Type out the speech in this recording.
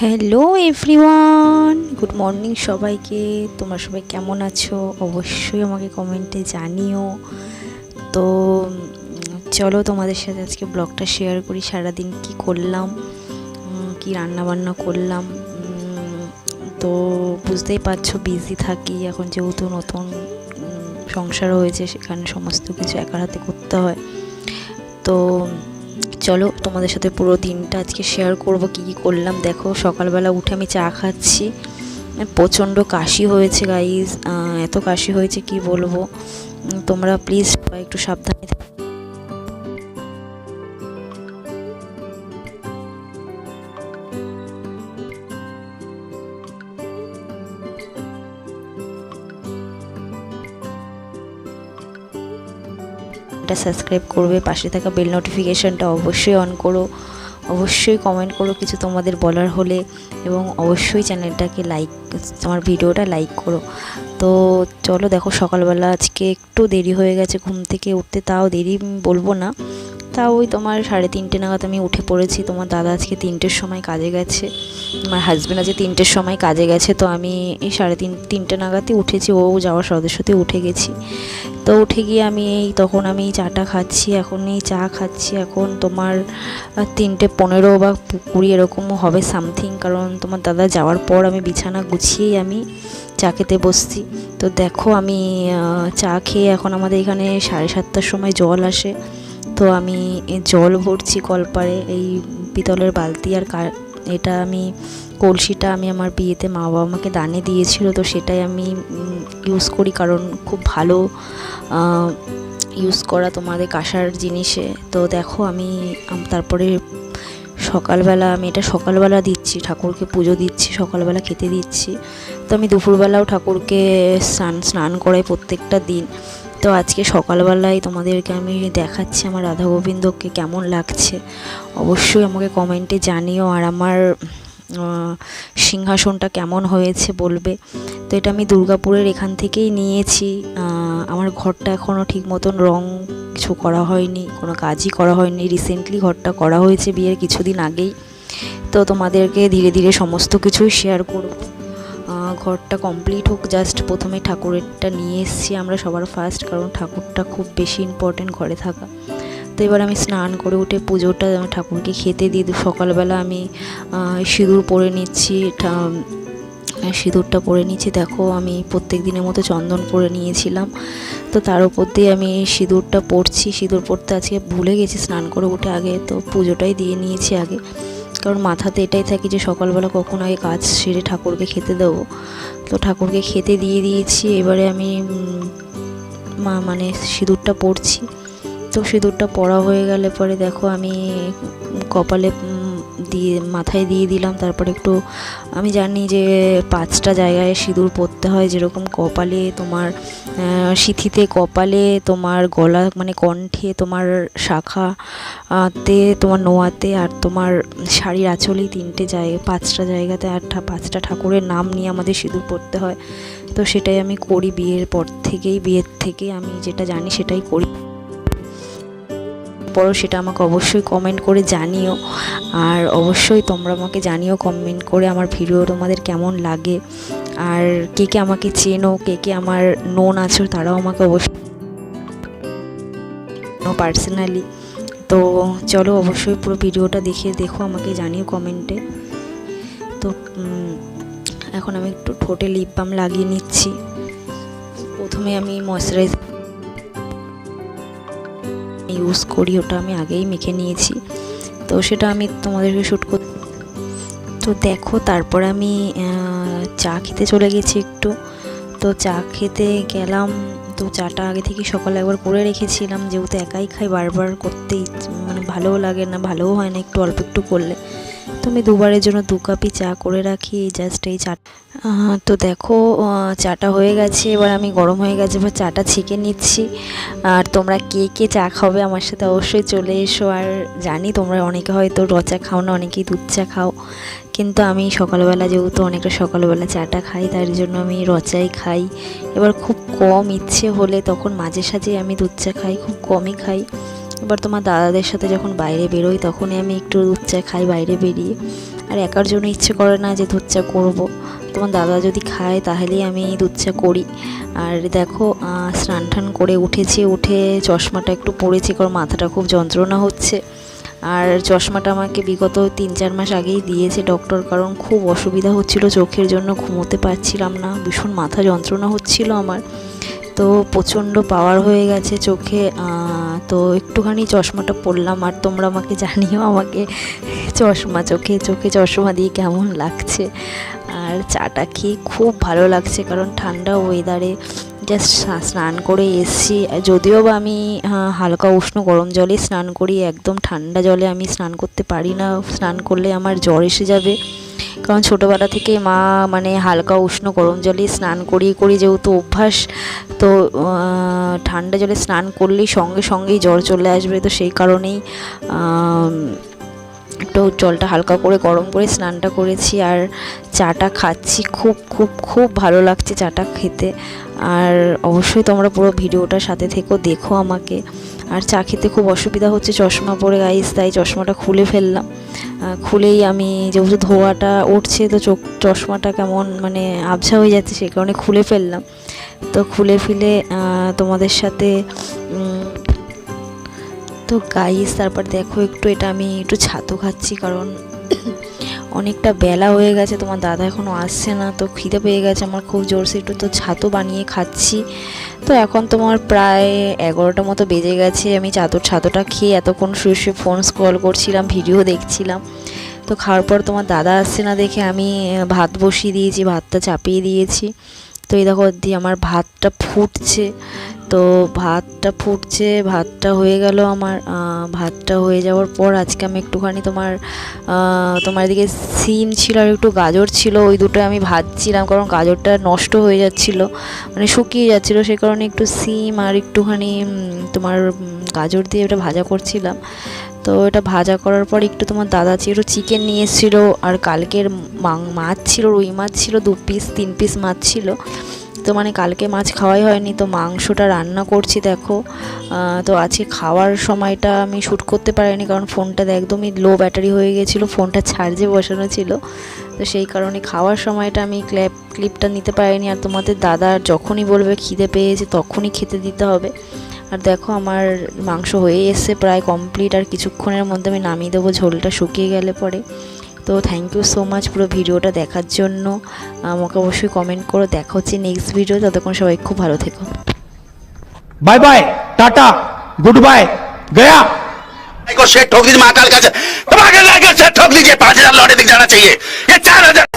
Hello everyone, good morning সবাইকে। তোমরা সবাই কেমন আছো অবশ্যই আমাকে কমেন্টে জানিও। তো চলো তোমাদের সাথে আজকে ব্লগটা শেয়ার করি, সারাদিন কি করলাম, কি রান্না বান্না করলাম। তো বুঝতেই পারছো বিজি থাকি এখন, যেহেতু নতুন সংসার হয়েছে, সেখানে সমস্ত কিছু একার হাতে করতে হয়। তো চলো তোমাদের সাথে পুরো দিনটা আজকে শেয়ার করব কি কি করলাম। দেখো, সকালবেলা উঠে আমি চা খাচ্ছি। প্রচণ্ড কাশি হয়েছে গাইস, এত কাশি হয়েছে কি বলবো। তোমরা প্লিজ একটু সাবধানে থেকো। সাবস্ক্রাইব করবে, পাশে থাকা বেল নোটিফিকেশনটা অবশ্যই অন করো, অবশ্যই কমেন্ট করো কিছু তোমাদের বলার হলে, এবং অবশ্যই চ্যানেলটাকে লাইক, আমার ভিডিওটা লাইক করো। তো চলো দেখো, সকালবেলা আজকে একটু দেরি হয়ে গেছে ঘুম থেকে উঠতে, তাও দেরি বলবো না, তাও ওই তোমার 3:30 নাগাদ আমি উঠে পড়েছি। তোমার দাদা আজকে 3টের সময় কাজে গেছে, আমার হাজব্যান্ড আজকে 3টের সময় কাজে গেছে, তো আমি এই 3:30 নাগাদই উঠেছি, ও যাওয়ার সাথে সাথে উঠে গেছি। তো উঠে গিয়ে আমি তখন আমি চাটা খাচ্ছি, এখন এই চা খাচ্ছি এখন তোমার 3:15 বা 20 এরকমও হবে সামথিং, কারণ তোমার দাদা যাওয়ার পর আমি বিছানা গুছিয়েই আমি চা খেতে বসছি। তো দেখো আমি চা খেয়ে এখন আমাদের এখানে 7:30টার সময় জল আসে, তো আমি জল ভরছি কলপারে, এই পিতলের বালতি আর এটা আমি কলসিটা আমি আমার বিয়েতে মা বাবা আমাকে দানে দিয়েছিল, তো সেটাই আমি ইউজ করি, কারণ খুব ভালো ইউজ করা তোমাদের কাঁসার জিনিসে। তো দেখো আমি তারপরে সকালবেলা আমি এটা সকালবেলা দিচ্ছি, ঠাকুরকে পুজো দিচ্ছি, সকালবেলা খেতে দিচ্ছি। তো আমি দুপুরবেলাও ঠাকুরকে স্নান করাই প্রত্যেকটা দিন। তো আজকে সকালবেলায় তোমাদেরকে আমি দেখাচ্ছি আমার রাধা গোবিন্দকে কেমন লাগছে, অবশ্যই আমাকে কমেন্টে জানিও, আর আমার সিংহাসনটা কেমন হয়েছে বলবে। তো এটা আমি দুর্গাপুরের এখান থেকেই নিয়েছি। আমার ঘরটা এখনও ঠিক মতন রং কিছু করা হয়নি, কোনো কাজই করা হয়নি, রিসেন্টলি ঘরটা করা হয়েছে বিয়ের কিছুদিন আগেই। তো তোমাদেরকে ধীরে ধীরে সমস্ত কিছুই শেয়ার করব। ঘরটা কমপ্লিট হোক, জাস্ট প্রথমে ঠাকুরেরটা নিয়ে এসেছি আমরা সবার ফার্স্ট, কারণ ঠাকুরটা খুব বেশি ইম্পর্টেন্ট ঘরে থাকা। তো এবার আমি স্নান করে উঠে পুজোটা ঠাকুরকে খেতে দিয়ে সকালবেলা আমি সিঁদুর পরে নিচ্ছি, সিঁদুরটা পরে নিচ্ছি। দেখো আমি প্রত্যেক দিনের মতো চন্দন পরে নিয়েছিলাম, তো তার উপর দিয়ে আমি সিঁদুরটা পরছি। সিঁদুর পরতে আজকে ভুলে গেছি স্নান করে উঠে আগে, তো পুজোটাই দিয়ে নিয়েছি আগে, কারণ মাথাতে এটাই থাকে যে সকালবেলা কখন আগে কাজ সেরে ঠাকুরকে খেতে দেবো। তো ঠাকুরকে খেতে দিয়ে দিয়েছি, এবারে আমি মানে সিঁদুরটা পরছি। তো সিঁদুরটা পরা হয়ে গেলে পরে দেখো আমি কপালে দিয়ে মাথায় দিয়ে দিলাম। তারপরে একটু আমি জানি যে 5টা জায়গায় সিঁদুর পরতে হয়, যেরকম কপালে তোমার সিঁথিতে, কপালে তোমার গলা মানে কণ্ঠে, তোমার শাখাতে, তোমার নোয়াতে, আর তোমার শাড়ির আঁচলেই 3টে জায়গায় 5টা জায়গাতে, আর 5টা ঠাকুরের নাম নিয়ে আমাদের সিঁদুর পরতে হয়। তো সেটাই আমি করি বিয়ের থেকে আমি যেটা জানি সেটাই করি। পরও সেটা আমাকে অবশ্যই কমেন্ট করে জানিও, আর অবশ্যই তোমরা আমাকে জানিও কমেন্ট করে আমার ভিডিও তোমাদের কেমন লাগে, আর কে কে আমাকে চেনো, কে কে আমার নোন আছো, তারাও আমাকে অবশ্যই পার্সোনালি। তো চলো অবশ্যই পুরো ভিডিওটা দেখো, আমাকে জানিও কমেন্টে। তো এখন আমি একটু ঠোঁটে লিপ বাম লাগিয়ে নিচ্ছি। প্রথমে আমি ময়শ্চারাইজার ইউজ করি, ওটা আমি আগেই মেখে নিয়েছি, তো সেটা আমি তোমাদেরকে শ্যুট করি। তো দেখো তারপর আমি চা খেতে চলে গেছি একটু। তো চা খেতে গেলাম, তো চাটা আগে থেকে সকালে একবার করে রেখেছিলাম, যেহেতু একাই খাই, বারবার করতেই মানে ভালোও লাগে না, ভালোও হয় না একটু অল্প একটু করলে। তো আমি দুবারের জন্য 2 কাপই চা করে রাখি, জাস্ট এই চা। তো দেখো চাটা হয়ে গেছে, এবার আমি গরম হয়ে গেছে, এবার চাটা ছেঁকে নিচ্ছি। আর তোমরা কে কে চা খাবে আমার সাথে অবশ্যই চলে এসো। আর জানি তোমরা অনেকে হয়তো র চা খাও না, অনেকেই দুধ চা খাও, কিন্তু আমি সকালবেলা যেহেতু অনেকটা সকালবেলা চাটা খাই, তার জন্য আমি র চাই খাই। এবার খুব কম ইচ্ছে হলে তখন মাঝে সাঝে আমি দুধ চা খাই, খুব কমই খাই। এবার তোমার দাদাদের সাথে যখন বাইরে বেরোই তখনই আমি একটু দুধ চা খাই বাইরে বেরিয়ে। আর একার জন্য ইচ্ছে করে না যে দুধ চা করবো। তোমার দাদা যদি খায় তাহলেই আমি দুধ চা করি। আর দেখো স্নান টান করে উঠেছি, উঠে চশমাটা একটু পরেছি কারণ মাথাটা খুব যন্ত্রণা হচ্ছে। আর চশমাটা আমাকে বিগত 3-4 মাস আগেই দিয়েছে ডক্টর, কারণ খুব অসুবিধা হচ্ছিল চোখের জন্য, ঘুমোতে পারছিলাম না, ভীষণ মাথা যন্ত্রণা হচ্ছিল আমার। তো প্রচণ্ড পাওয়ার হয়ে গেছে চোখে, তো একটুখানি চশমাটা পরলাম। আর তোমরা আমাকে জানিও আমাকে চোখে চশমা দিয়ে কেমন লাগছে। আর চাটা খেয়ে খুব ভালো লাগছে, কারণ ঠান্ডা ওয়েদারে জাস্ট স্নান করে এসছি। যদিও বা আমি হালকা উষ্ণ গরম জলে স্নান করি, একদম ঠান্ডা জলে আমি স্নান করতে পারি না, স্নান করলে আমার জ্বর এসে যাবে। কারণ ছোটোবেলা থেকে মা মানে হালকা উষ্ণ গরম জলে স্নান করিয়ে যেহেতু অভ্যাস, তো ঠান্ডা জলে স্নান করলেই সঙ্গেই জ্বর চলে আসবে। তো সেই কারণেই একটু জলটা হালকা করে গরম করে স্নানটা করেছি। আর চাটা খাচ্ছি, খুব ভালো লাগছে চাটা খেতে। আর অবশ্যই তোমরা পুরো ভিডিওটার সাথে থেকো, দেখো আমাকে। আর চা খেতে খুব অসুবিধা হচ্ছে চশমা পরে গাইস, তাই চশমাটা খুলে ফেললাম। খুলেই আমি যেহেতু ধোয়াটা উঠছে, তো চশমাটা কেমন মানে আবছা হয়ে যাচ্ছে, সেই কারণে খুলে ফেললাম। তো খুলে ফেলে তোমাদের সাথে তো গাইস তারপর দেখো এটা আমি একটু ছাতু খাচ্ছি, কারণ অনেকটা বেলা হয়ে গেছে, তোমার দাদা এখনও আসছে না, তো খিদে পেয়ে গেছে আমার খুব জোরসে, একটু তো ছাতু বানিয়ে খাচ্ছি। তো এখন তোমার প্রায় 11টা মতো বেজে গেছে। আমি ছাতুটা খেয়ে এতক্ষণ শুয়ে ফোন স্ক্রল করছিলাম, ভিডিও দেখছিলাম। তো খাওয়ার পর তোমার দাদা আসছে না দেখে আমি ভাত বসিয়ে দিয়েছি, ভাতটা চাপিয়ে দিয়েছি। তো এই দেখো দিয়ে আমার ভাতটা ফুটছে, তো ভাতটা হয়ে গেল আমার। ভাতটা হয়ে যাওয়ার পর আজকে আমি একটুখানি তোমার এদিকে সিম ছিল আর একটু গাজর ছিল, ওই দুটো আমি ভাজছিলাম, কারণ গাজরটা নষ্ট হয়ে যাচ্ছিলো, মানে শুকিয়ে যাচ্ছিলো, সেই কারণে একটু সিম আর একটুখানি তোমার গাজর দিয়ে ওটা ভাজা করছিলাম। তো এটা ভাজা করার পর একটু তোমার দাদা একটু চিকেন নিয়ে এসেছিলো, আর কালকের মাছ ছিল, রুই মাছ ছিল 2-3 পিস মাছ ছিল। তো মানে কালকে মাছ খাওয়াই হয়নি, তো মাংসটা রান্না করছি দেখো। তো আজকে খাওয়ার সময়টা আমি শ্যুট করতে পারিনি, কারণ ফোনটা একদমই লো ব্যাটারি হয়ে গেছিলো, ফোনটা চার্জে বসানো ছিল। তো সেই কারণে খাওয়ার সময়টা আমি ক্লিপটা নিতে পারিনি। আর তোমাদের দাদা যখনই বলবে খিদে পেয়েছে তখনই খেতে দিতে হবে। আর দেখো আমার মাংস হয়ে এসছে প্রায় কমপ্লিট, আর কিছুক্ষণের মধ্যে আমি নামিয়ে দেবো ঝোলটা শুকিয়ে গেলে পরে। তো থ্যাংক ইউ সো মাচ পুরো ভিডিওটা দেখার জন্য। আমাকে অবশ্যই কমেন্ট করো। দেখা হচ্ছে নেক্সট ভিডিও, ততক্ষণ সবাই খুব ভালো থেকো। Bye bye tata good bye गया को शेर ठोक दीजिए महाकाल का ठोक दीजिए 5,000 लौटे दिख जाना चाहिए ये 4,000